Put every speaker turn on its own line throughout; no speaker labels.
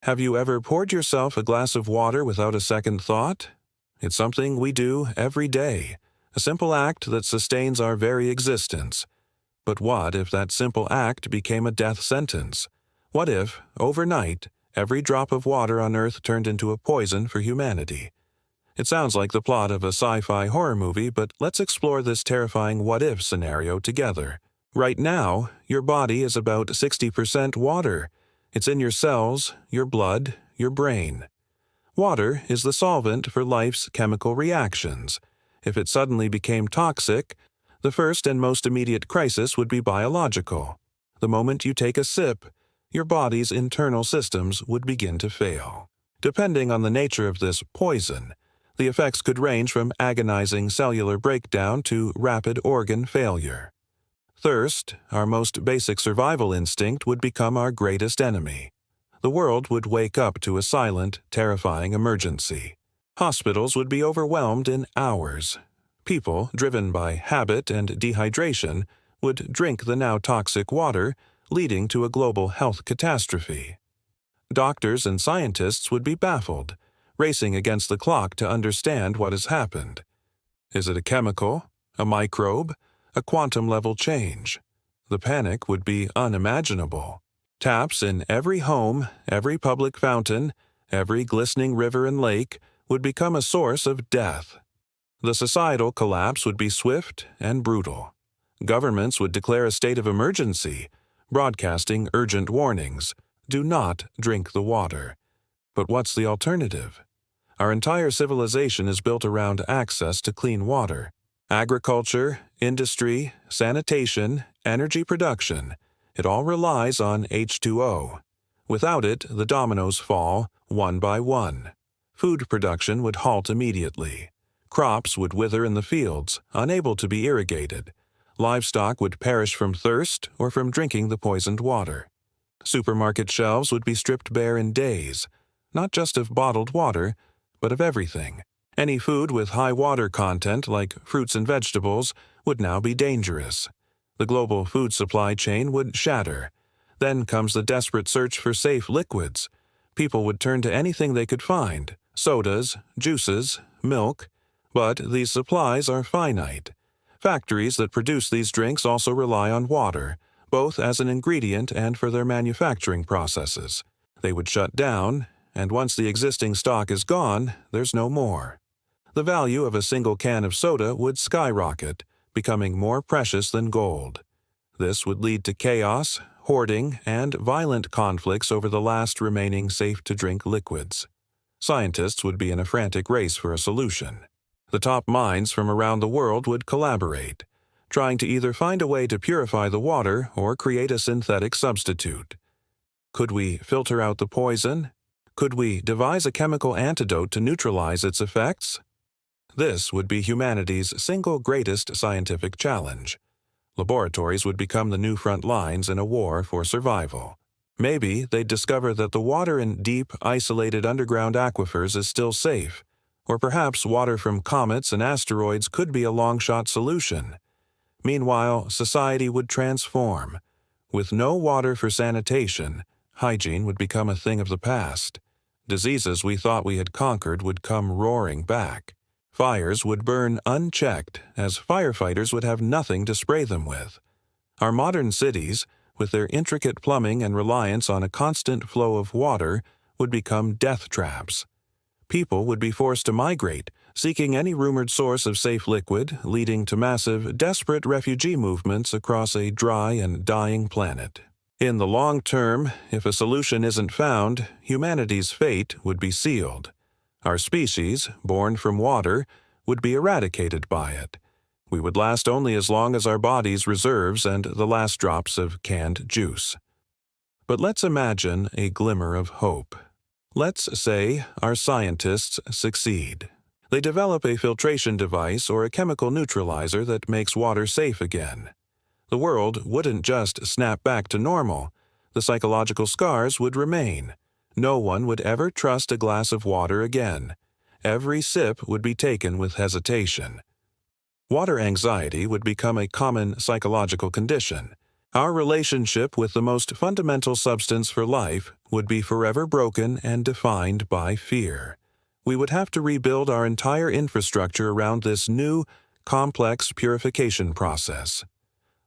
Have you ever poured yourself a glass of water without a second thought? It's something we do every day, a simple act that sustains our very existence. But what if that simple act became a death sentence? What if, overnight, every drop of water on Earth turned into a poison for humanity? It sounds like the plot of a sci-fi horror movie, but let's explore this terrifying what-if scenario together. Right now, your body is about 60% water. It's in your cells, your blood, your brain. Water is the solvent for life's chemical reactions. If it suddenly became toxic, the first and most immediate crisis would be biological. The moment you take a sip, your body's internal systems would begin to fail. Depending on the nature of this poison, the effects could range from agonizing cellular breakdown to rapid organ failure. Thirst, our most basic survival instinct, would become our greatest enemy. The world would wake up to a silent, terrifying emergency. Hospitals would be overwhelmed in hours. People, driven by habit and dehydration, would drink the now toxic water, leading to a global health catastrophe. Doctors and scientists would be baffled, racing against the clock to understand what has happened. Is it a chemical, a microbe, a quantum-level change? The panic would be unimaginable. Taps in every home, every public fountain, every glistening river and lake would become a source of death. The societal collapse would be swift and brutal. Governments would declare a state of emergency, broadcasting urgent warnings. Do not drink the water. But what's the alternative? Our entire civilization is built around access to clean water. Agriculture, industry, sanitation, energy production, it all relies on H2O. Without it, the dominoes fall one by one. Food production would halt immediately. Crops would wither in the fields, unable to be irrigated. Livestock would perish from thirst or from drinking the poisoned water. Supermarket shelves would be stripped bare in days, not just of bottled water, but of everything. Any food with high water content, like fruits and vegetables, would now be dangerous. The global food supply chain would shatter. Then comes the desperate search for safe liquids. People would turn to anything they could find: sodas, juices, milk. But these supplies are finite. Factories that produce these drinks also rely on water, both as an ingredient and for their manufacturing processes. They would shut down, and once the existing stock is gone, there's no more. The value of a single can of soda would skyrocket, becoming more precious than gold. This would lead to chaos, hoarding, and violent conflicts over the last remaining safe-to-drink liquids. Scientists would be in a frantic race for a solution. The top minds from around the world would collaborate, trying to either find a way to purify the water or create a synthetic substitute. Could we filter out the poison? Could we devise a chemical antidote to neutralize its effects? This would be humanity's single greatest scientific challenge. Laboratories would become the new front lines in a war for survival. Maybe they'd discover that the water in deep, isolated underground aquifers is still safe, or perhaps water from comets and asteroids could be a long-shot solution. Meanwhile, society would transform. With no water for sanitation, hygiene would become a thing of the past. Diseases we thought we had conquered would come roaring back. Fires would burn unchecked, as firefighters would have nothing to spray them with. Our modern cities, with their intricate plumbing and reliance on a constant flow of water, would become death traps. People would be forced to migrate, seeking any rumored source of safe liquid, leading to massive, desperate refugee movements across a dry and dying planet. In the long term, if a solution isn't found, humanity's fate would be sealed. Our species, born from water, would be eradicated by it. We would last only as long as our body's reserves and the last drops of canned juice. But let's imagine a glimmer of hope. Let's say our scientists succeed. They develop a filtration device or a chemical neutralizer that makes water safe again. The world wouldn't just snap back to normal. The psychological scars would remain. No one would ever trust a glass of water again. Every sip would be taken with hesitation. Water anxiety would become a common psychological condition. Our relationship with the most fundamental substance for life would be forever broken and defined by fear. We would have to rebuild our entire infrastructure around this new, complex purification process.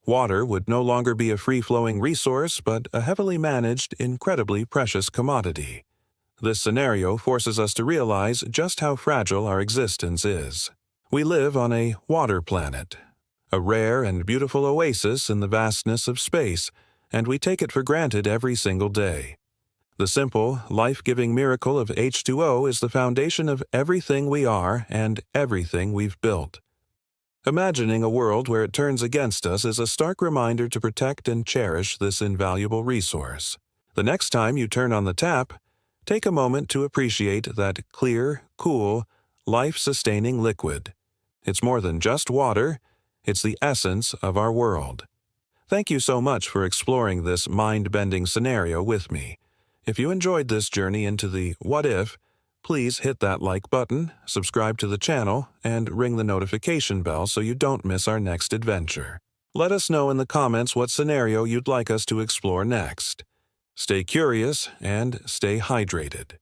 Water would no longer be a free-flowing resource, but a heavily managed, incredibly precious commodity. This scenario forces us to realize just how fragile our existence is. We live on a water planet, a rare and beautiful oasis in the vastness of space, and we take it for granted every single day. The simple, life-giving miracle of H2O is the foundation of everything we are and everything we've built. Imagining a world where it turns against us is a stark reminder to protect and cherish this invaluable resource. The next time you turn on the tap, take a moment to appreciate that clear, cool, life-sustaining liquid. It's more than just water, it's the essence of our world. Thank you so much for exploring this mind-bending scenario with me. If you enjoyed this journey into the what if, please hit that like button, subscribe to the channel, and ring the notification bell so you don't miss our next adventure. Let us know in the comments what scenario you'd like us to explore next. Stay curious and stay hydrated.